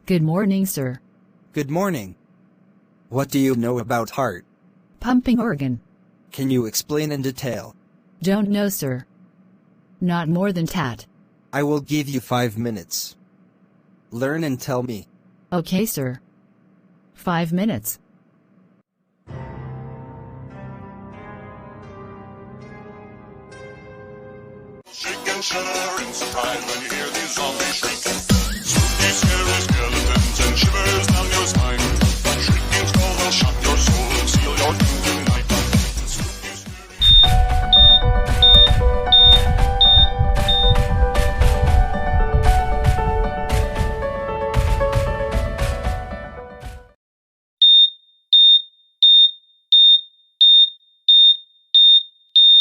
Good morning, sir. Good morning. What do you know about heart? Pumping organ. Can you explain in detail? Don't know, sir. Not more than that. I will give you 5 minutes. Learn and tell me. Okay, sir. 5 minutes. Shake and shudder inside when you hear these zombies shrieking. Spooky, scary skeletons and shivers down your spine. Shrieking skulls will shock your soul and seal your doom tonight. Spooky, scary...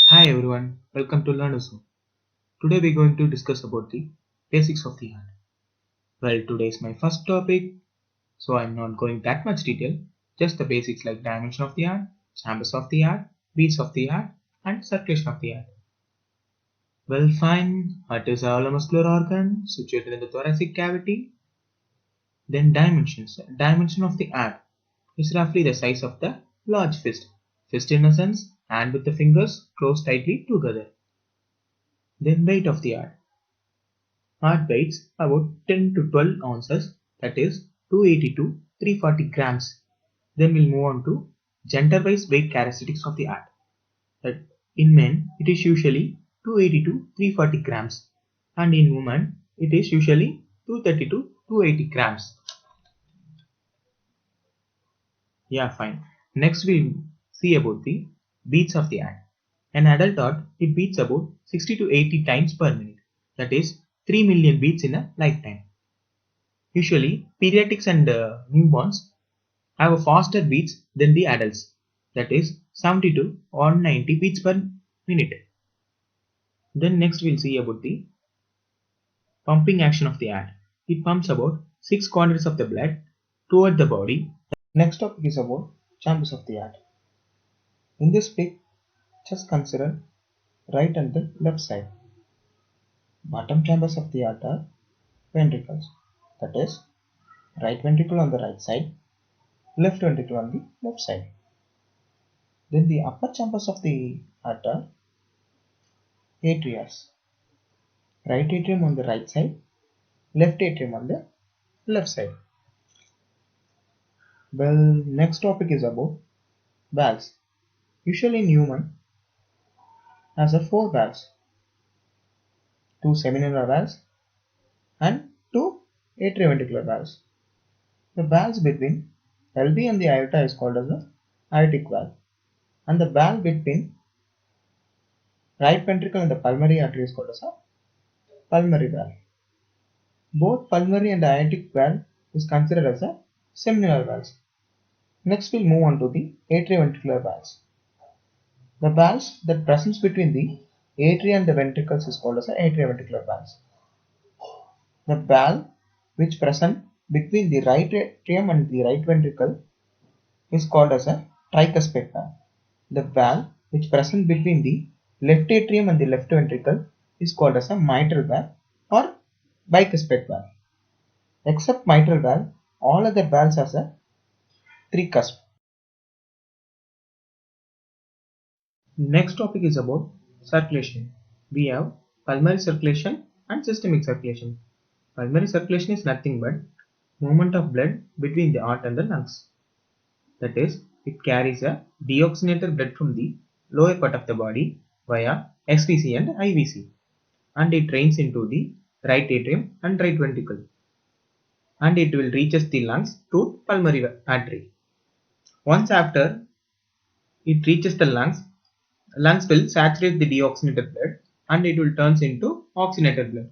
Hi everyone, welcome to LearnerZone. Today we're going to discuss about the basics of the heart. Well, today is my first topic, so I'm not going that much detail, just the basics like dimension of the heart, chambers of the heart, beats of the heart, and circulation of the heart. Well, fine, heart is a hollow muscular organ situated in the thoracic cavity. Then dimensions. Dimension of the heart is roughly the size of the large fist. Fist in a sense, hand with the fingers closed tightly together. Then weight of the heart. Heart weighs about 10 to 12 ounces, that is 280 to 340 grams. Then we'll move on to gender-wise weight characteristics of the heart. That in men it is usually 280 to 340 grams, and in women it is usually 230 to 280 grams. Yeah, fine. Next we'll see about the beats of the heart. An adult heart, it beats about 60 to 80 times per minute. That is 3 million beats in a lifetime. Usually, pediatrics and newborns have a faster beats than the adults. That is 70 to 190 beats per minute. Then next we'll see about the pumping action of the heart. It pumps about 6 quadrants of the blood toward the body. Next topic is about chambers of the heart. In this pic, just consider right and the left side. Bottom chambers of the heart are ventricles. That is, right ventricle on the right side, left ventricle on the left side. Then the upper chambers of the heart are atria. Right atrium on the right side, left atrium on the left side. Well, next topic is about valves. Usually in human has 4 valves, 2 semilunar valves and 2 atrioventricular valves. The valves between LV and the aorta is called as the aortic valve, and the valve between right ventricle and the pulmonary artery is called as a pulmonary valve. Both pulmonary and aortic valve is considered as a semilunar valves. Next we'll move on to the atrioventricular valves. The valves that presents between the atria and the ventricles is called as atrioventricular valves. The valve which present between the right atrium and the right ventricle is called as a tricuspid valve. The valve which present between the left atrium and the left ventricle is called as a mitral valve or bicuspid valve. Except mitral valve, all other valves has a tricusp. Next topic is about circulation. We have pulmonary circulation and systemic circulation. Pulmonary circulation is nothing but movement of blood between the heart and the lungs. That is, it carries a deoxygenated blood from the lower part of the body via SVC and IVC, and it drains into the right atrium and right ventricle, and it will reaches the lungs through pulmonary artery. Once after it reaches the lungs will saturate the deoxygenated blood and it will turn into oxygenated blood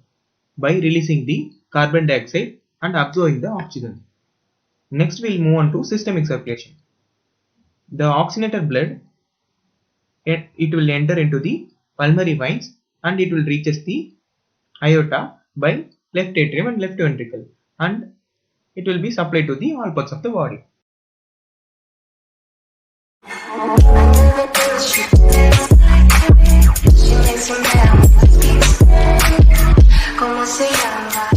by releasing the carbon dioxide and absorbing the oxygen. Next we'll move on to systemic circulation. The oxygenated blood, it will enter into the pulmonary veins and it will reaches the aorta by left atrium and left ventricle, and it will be supplied to the all parts of the body. ¿Cómo se llama?